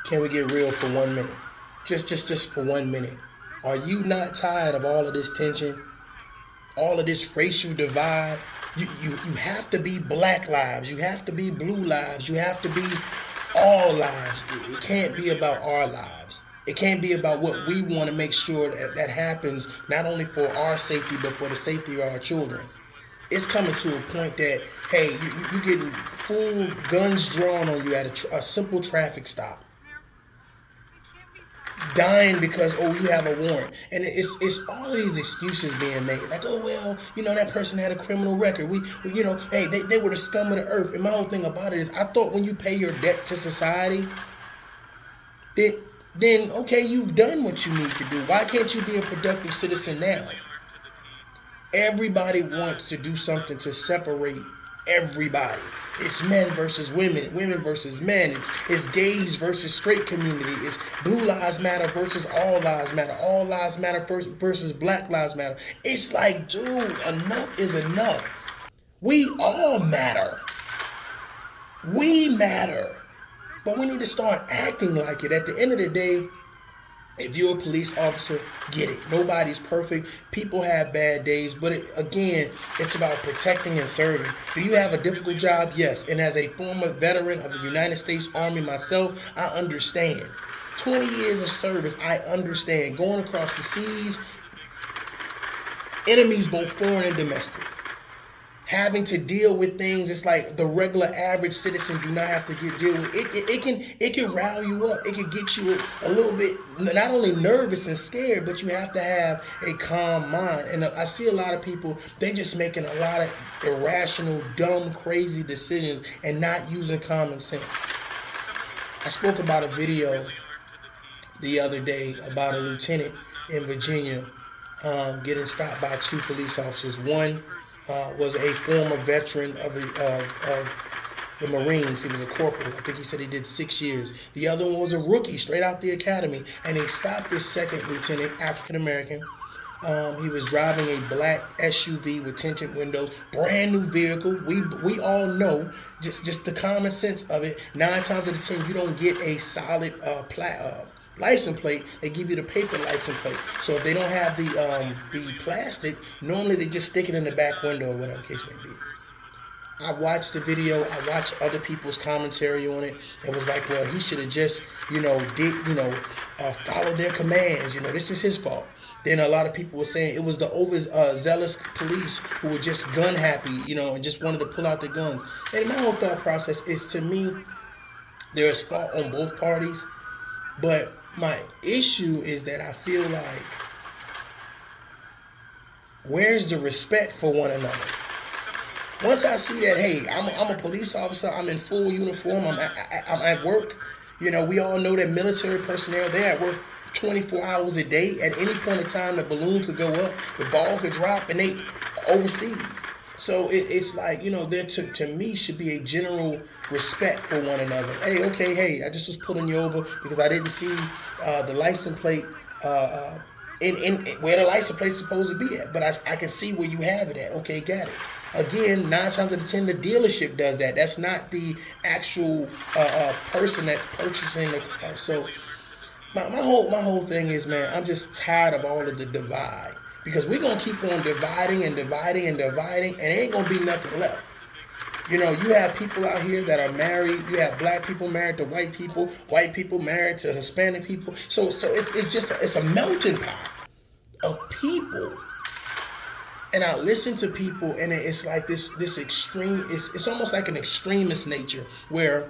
Can we get real for 1 minute? Just for 1 minute. Are you not tired of all of this tension? All of this racial divide? You have to be black lives. You have to be blue lives. You have to be all lives. It can't be about our lives. It can't be about what we want to make sure that happens, not only for our safety, but for the safety of our children. It's coming to a point that, hey, you getting full guns drawn on you at a simple traffic stop, dying because, oh, you have a warrant. And it's all of these excuses being made, like, oh, well, that person had a criminal record, hey, they were the scum of the earth. And my whole thing about it is, I thought when you pay your debt to society, then okay, you've done what you need to do. Why can't you be a productive citizen now? Everybody wants to do something to separate everybody. It's men versus women, women versus men. It's gays versus straight community. It's blue lives matter versus all lives matter versus black lives matter. It's like, dude, enough is enough. We all matter. We matter. But we need to start acting like it. At the end of the day, if you're a police officer, get it. Nobody's perfect. People have bad days. But again, it's about protecting and serving. Do you have a difficult job? Yes. And as a former veteran of the United States Army myself, I understand. 20 years of service, I understand. Going across the seas, enemies both foreign and domestic. Having to deal with things, it's like the regular average citizen do not have to deal with. It can rile you up. It can get you a little bit not only nervous and scared, but you have to have a calm mind. And I see a lot of people, they just making a lot of irrational, dumb, crazy decisions and not using common sense. I spoke about a video the other day about a lieutenant in Virginia getting stopped by two police officers. One was a former veteran of the Marines. He was a corporal. I think he said he did 6 years. The other one was a rookie, straight out the academy. And they stopped this second lieutenant, African American. He was driving a black SUV with tinted windows, brand new vehicle. We all know just the common sense of it. 9 times out of 10, you don't get a solid license plate. They give you the paper license plate. So if they don't have the plastic, normally they just stick it in the back window or whatever the case may be. I watched the video. I watched other people's commentary on it. It was like, well, he should have just, followed their commands. This is his fault. Then a lot of people were saying it was the overzealous police who were just gun happy, and just wanted to pull out the guns. And my whole thought process is, to me, there is fault on both parties. But my issue is that I feel like, where's the respect for one another? Once I see that, hey, I'm a police officer, I'm in full uniform, I'm at work. We all know that military personnel, they're at work 24 hours a day. At any point in time, the balloon could go up, the ball could drop, and they overseas. So it's like, there to me should be a general respect for one another. Hey, I just was pulling you over because I didn't see the license plate in where the license plate's supposed to be at. But I can see where you have it at. Okay, got it. Again, 9 times out of 10, the dealership does that. That's not the actual person that's purchasing the car. So my whole thing is, man, I'm just tired of all of the divide. Because we're going to keep on dividing and dividing and dividing, and ain't going to be nothing left. You have people out here that are married. You have black people married to white people married to Hispanic people. So it's a melting pot of people. And I listen to people, and it's like this extreme, it's almost like an extremist nature where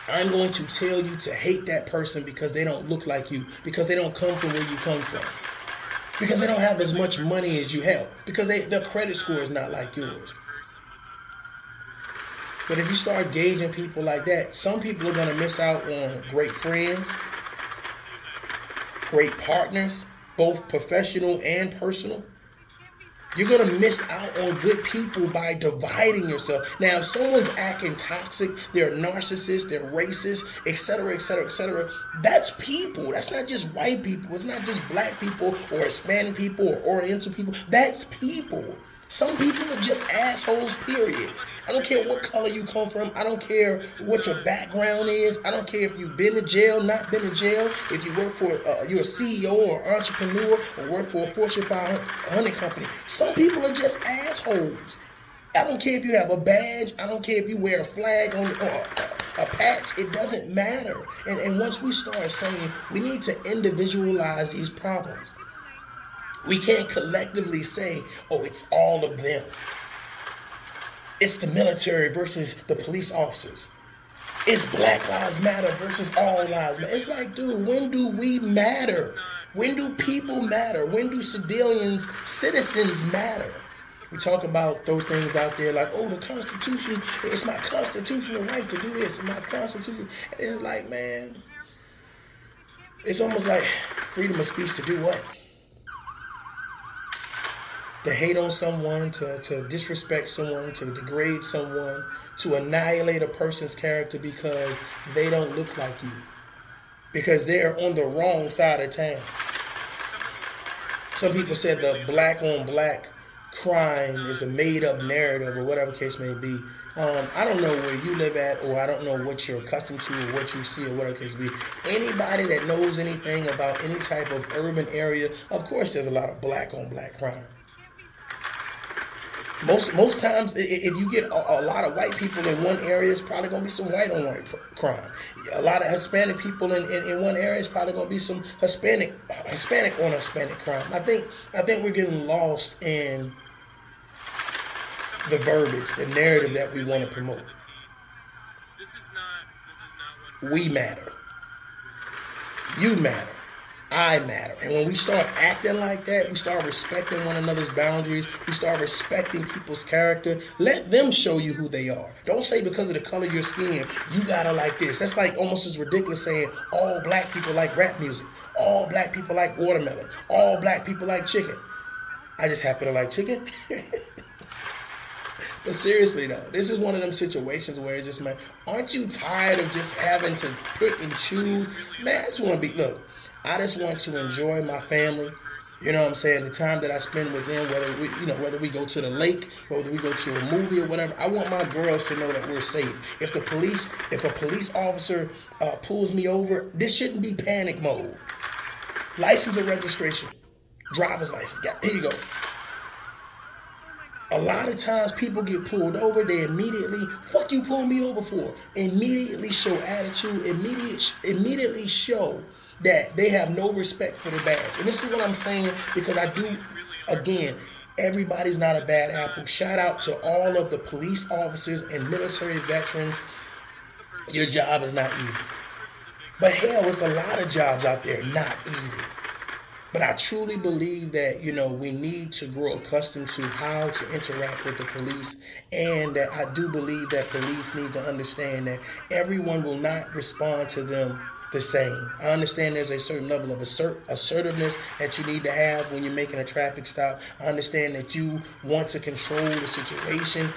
I'm going to tell you to hate that person because they don't look like you, because they don't come from where you come from, because they don't have as much money as you have, because their credit score is not like yours. But if you start gauging people like that, some people are going to miss out on great friends, great partners, both professional and personal. You're going to miss out on good people by dividing yourself. Now, if someone's acting toxic, they're narcissists, they're racist, etc., etc., etc., that's people. That's not just white people. It's not just black people or Hispanic people or Oriental people. That's people. Some people are just assholes, period. I don't care what color you come from. I don't care what your background is. I don't care if you've been to jail, not been to jail. If you work for, you're a CEO or entrepreneur or work for a Fortune 500 company. Some people are just assholes. I don't care if you have a badge. I don't care if you wear a flag on or a patch. It doesn't matter. And once we start saying we need to individualize these problems, we can't collectively say, oh, it's all of them. It's the military versus the police officers. It's Black Lives Matter versus all lives matter. It's like, dude, when do we matter? When do people matter? When do citizens matter? We talk about those things out there like, oh, the Constitution, it's my constitutional right to do this. It's my Constitution. And it's like, man, it's almost like freedom of speech to do what? To hate on someone, to disrespect someone, to degrade someone, to annihilate a person's character because they don't look like you, because they're on the wrong side of town. Some people said the black on black crime is a made up narrative or whatever case may be. I don't know where you live at, or I don't know what you're accustomed to or what you see or whatever case may be. Anybody that knows anything about any type of urban area, of course there's a lot of black on black crime. Most times, if you get a lot of white people in one area, it's probably going to be some white on white crime. A lot of Hispanic people in one area, it's probably going to be some Hispanic on Hispanic crime. I think we're getting lost in the verbiage, the narrative that we want to promote. We matter. You matter. I matter. And when we start acting like that, we start respecting one another's boundaries, we start respecting people's character, let them show you who they are. Don't say because of the color of your skin, you gotta like this. That's like almost as ridiculous saying all black people like rap music, all black people like watermelon, all black people like chicken. I just happen to like chicken. But seriously though, this is one of them situations where it's just, man, aren't you tired of just having to pick and choose? Man, I just want to be, look, I just want to enjoy my family. You know what I'm saying? The time that I spend with them, whether we go to the lake, whether we go to a movie or whatever, I want my girls to know that we're safe. If a police officer pulls me over, this shouldn't be panic mode. License or registration, driver's license. Here you go. A lot of times people get pulled over, they immediately, fuck you pull me over for? Immediately show attitude, immediately show that they have no respect for the badge. And this is what I'm saying, because I do, again, everybody's not a bad apple. Shout out to all of the police officers and military veterans. Your job is not easy. But hell, it's a lot of jobs out there not easy. But I truly believe that, we need to grow accustomed to how to interact with the police. And that I do believe that police need to understand that everyone will not respond to them the same. I understand there's a certain level of assertiveness that you need to have when you're making a traffic stop. I understand that you want to control the situation.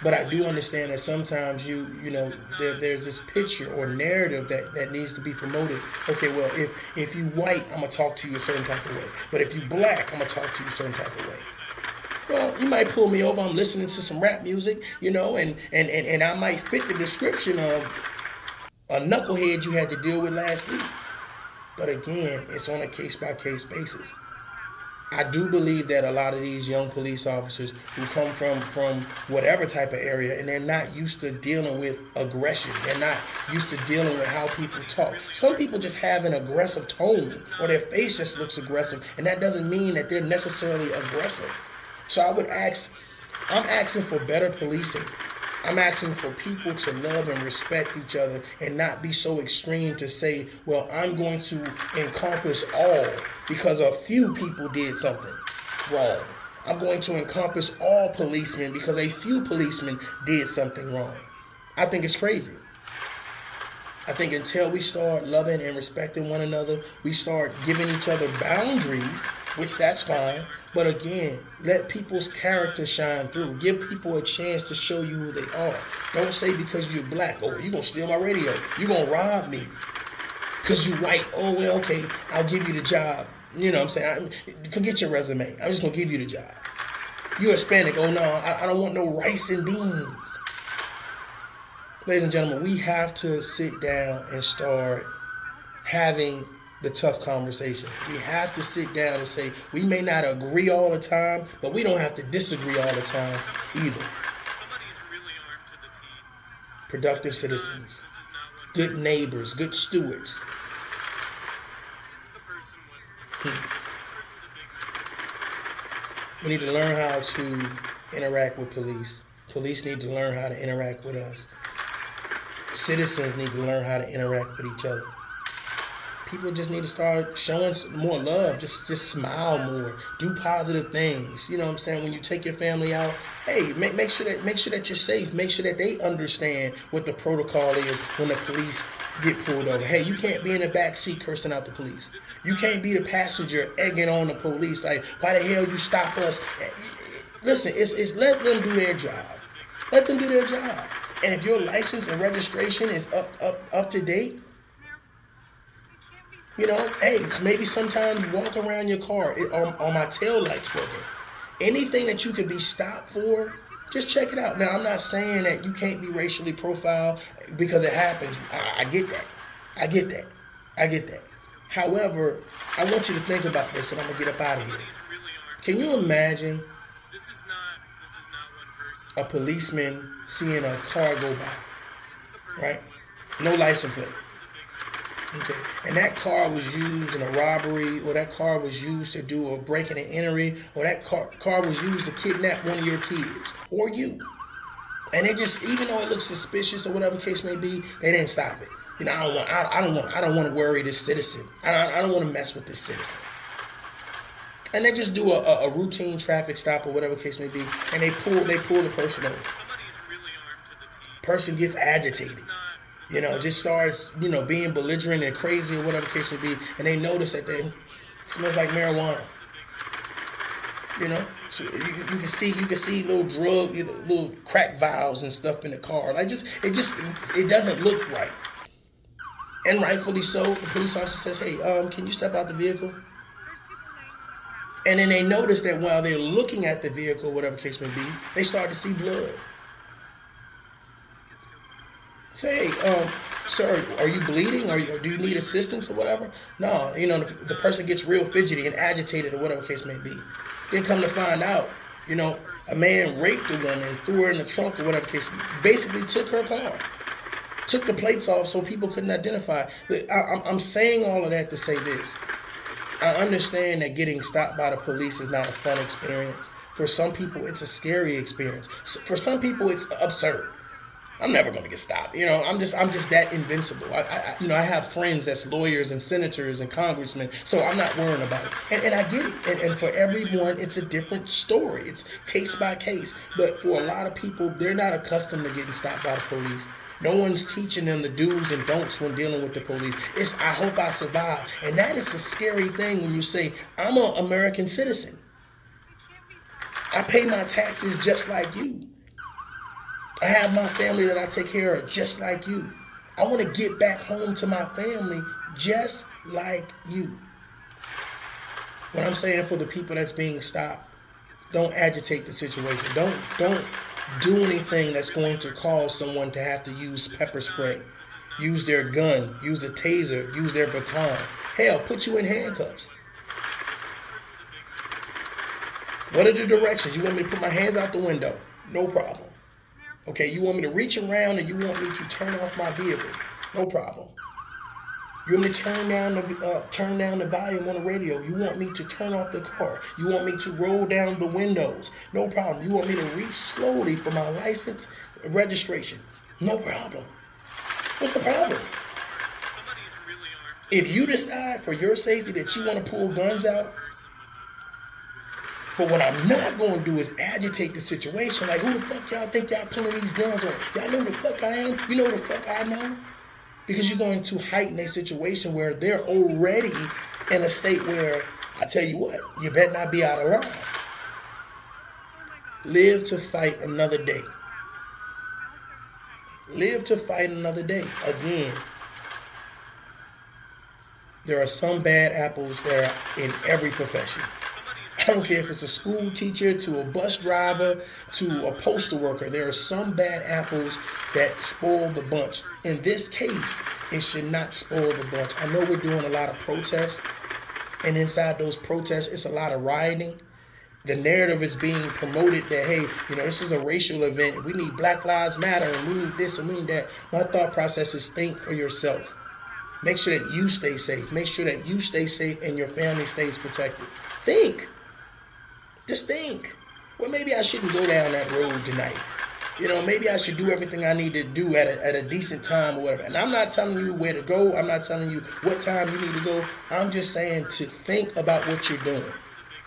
But I do understand that sometimes there's this picture or narrative that needs to be promoted. Okay, well, if you white, I'm going to talk to you a certain type of way. But if you black, I'm going to talk to you a certain type of way. Well, you might pull me over. I'm listening to some rap music, and I might fit the description of a knucklehead you had to deal with last week. But again, it's on a case-by-case basis. I do believe that a lot of these young police officers who come from whatever type of area, and they're not used to dealing with aggression. They're not used to dealing with how people talk. Some people just have an aggressive tone, or their face just looks aggressive, and that doesn't mean that they're necessarily aggressive. So I'm asking for better policing. I'm asking for people to love and respect each other and not be so extreme to say, well, I'm going to encompass all because a few people did something wrong. I'm going to encompass all policemen because a few policemen did something wrong. I think it's crazy. I think until we start loving and respecting one another, we start giving each other boundaries, which that's fine. But again, let people's character shine through. Give people a chance to show you who they are. Don't say because you're black, oh, you're going to steal my radio. You're going to rob me. Because you're white, oh, well, okay, I'll give you the job. You know what I'm saying? Forget your resume. I'm just going to give you the job. You're Hispanic. Oh no, I don't want no rice and beans. Ladies and gentlemen, we have to sit down and start having the tough conversation. We have to sit down and say, we may not agree all the time, but we don't have to disagree all the time either. Productive citizens, good neighbors, good stewards. We need to learn how to interact with police. Police need to learn how to interact with us. Citizens need to learn how to interact with each other. People just need to start showing more love. Just smile more. Do positive things. You know what I'm saying? When you take your family out, hey, make sure that you're safe. Make sure that they understand what the protocol is when the police get pulled over. Hey, you can't be in the back seat cursing out the police. You can't be the passenger egging on the police like, why the hell you stop us? Listen, it's let them do their job. Let them do their job. And if your license and registration is up to date, you know, hey, maybe sometimes walk around your car. Are my tail lights working? Anything that you can be stopped for, just check it out. Now, I'm not saying that you can't be racially profiled because it happens. I get that. I get that. However, I want you to think about this, and I'm going to get up out of here. Can you imagine a policeman seeing a car go by, right? No license plate. Okay, and that car was used in a robbery, or that car was used to do a breaking and entering, or that car was used to kidnap one of your kids or you. And it just, even though it looks suspicious or whatever case may be, they didn't stop it. You know, I don't want to worry this citizen. I don't want to mess with this citizen. And they just do a routine traffic stop or whatever case may be, and they pull the person over. Person gets agitated. You know, just starts, you know, being belligerent and crazy or whatever the case may be, and they notice that they smells like marijuana. You know, so you can see little drug, you know, little crack vials and stuff in the car. Like it doesn't look right. And rightfully so, the police officer says, "Hey, can you step out the vehicle?" And then they notice that while they're looking at the vehicle, whatever the case may be, they start to see blood. Say, hey, sir, are you bleeding? Or do you need assistance or whatever? No, you know, the person gets real fidgety and agitated or whatever the case may be. Then come to find out, you know, a man raped a woman, threw her in the trunk or whatever the case, basically took her car, took the plates off so people couldn't identify. I'm saying all of that to say this. I understand that getting stopped by the police is not a fun experience. For some people, it's a scary experience. For some people, it's absurd. I'm never going to get stopped. You know, I'm just that invincible. I have friends that's lawyers and senators and congressmen, so I'm not worrying about it. And I get it. And for everyone, it's a different story. It's case by case. But for a lot of people, they're not accustomed to getting stopped by the police. No one's teaching them the do's and don'ts when dealing with the police. It's, I hope I survive. And that is a scary thing when you say, I'm an American citizen. I pay my taxes just like you. I have my family that I take care of just like you. I want to get back home to my family just like you. What I'm saying for the people that's being stopped, don't agitate the situation. Don't do anything that's going to cause someone to have to use pepper spray, use their gun, use a taser, use their baton. Hell, put you in handcuffs. What are the directions? You want me to put my hands out the window? No problem. Okay, you want me to reach around and you want me to turn off my vehicle? No problem. You want me to turn down the volume on the radio? You want me to turn off the car? You want me to roll down the windows? No problem. You want me to reach slowly for my license registration? No problem. What's the problem? If you decide for your safety that you want to pull guns out, but what I'm not going to do is agitate the situation. Like, who the fuck y'all think y'all pulling these guns on? Y'all know who the fuck I am? You know who the fuck I know? Because you're going to heighten a situation where they're already in a state where, I tell you what, you better not be out of line. Live to fight another day. Live to fight another day. Again, there are some bad apples that are in every profession. I don't care if it's a school teacher to a bus driver to a postal worker. There are some bad apples that spoil the bunch. In this case, it should not spoil the bunch. I know we're doing a lot of protests, and inside those protests, it's a lot of rioting. The narrative is being promoted that, hey, this is a racial event. We need Black Lives Matter, and we need this, and we need that. My thought process is think for yourself. Make sure that you stay safe. Make sure that you stay safe and your family stays protected. Think. Just think. Well, maybe I shouldn't go down that road tonight. Maybe I should do everything I need to do at a decent time or whatever. And I'm not telling you where to go. I'm not telling you what time you need to go. I'm just saying to think about what you're doing.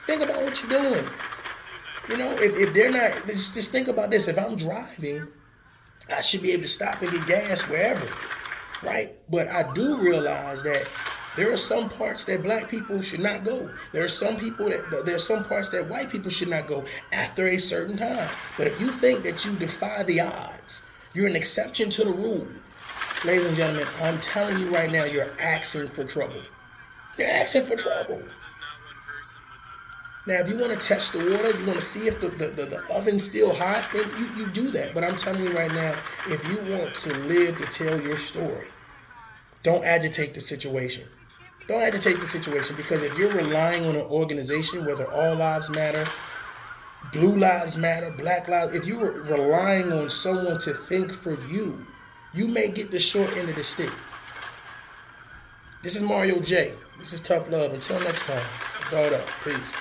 Think about what you're doing. If they're not, just think about this. If I'm driving, I should be able to stop and get gas wherever, right? But I do realize that there are some parts that black people should not go. There are some parts that white people should not go after a certain time. But if you think that you defy the odds, you're an exception to the rule. Ladies and gentlemen, I'm telling you right now, you're asking for trouble. You're asking for trouble. Now, if you want to test the water, you want to see if the oven's still hot, then you do that. But I'm telling you right now, if you want to live to tell your story, don't agitate the situation. Don't agitate the situation, because if you're relying on an organization, whether All Lives Matter, Blue Lives Matter, Black Lives, if you're relying on someone to think for you, you may get the short end of the stick. This is Mario J. This is Tough Love. Until next time, guard up. Peace.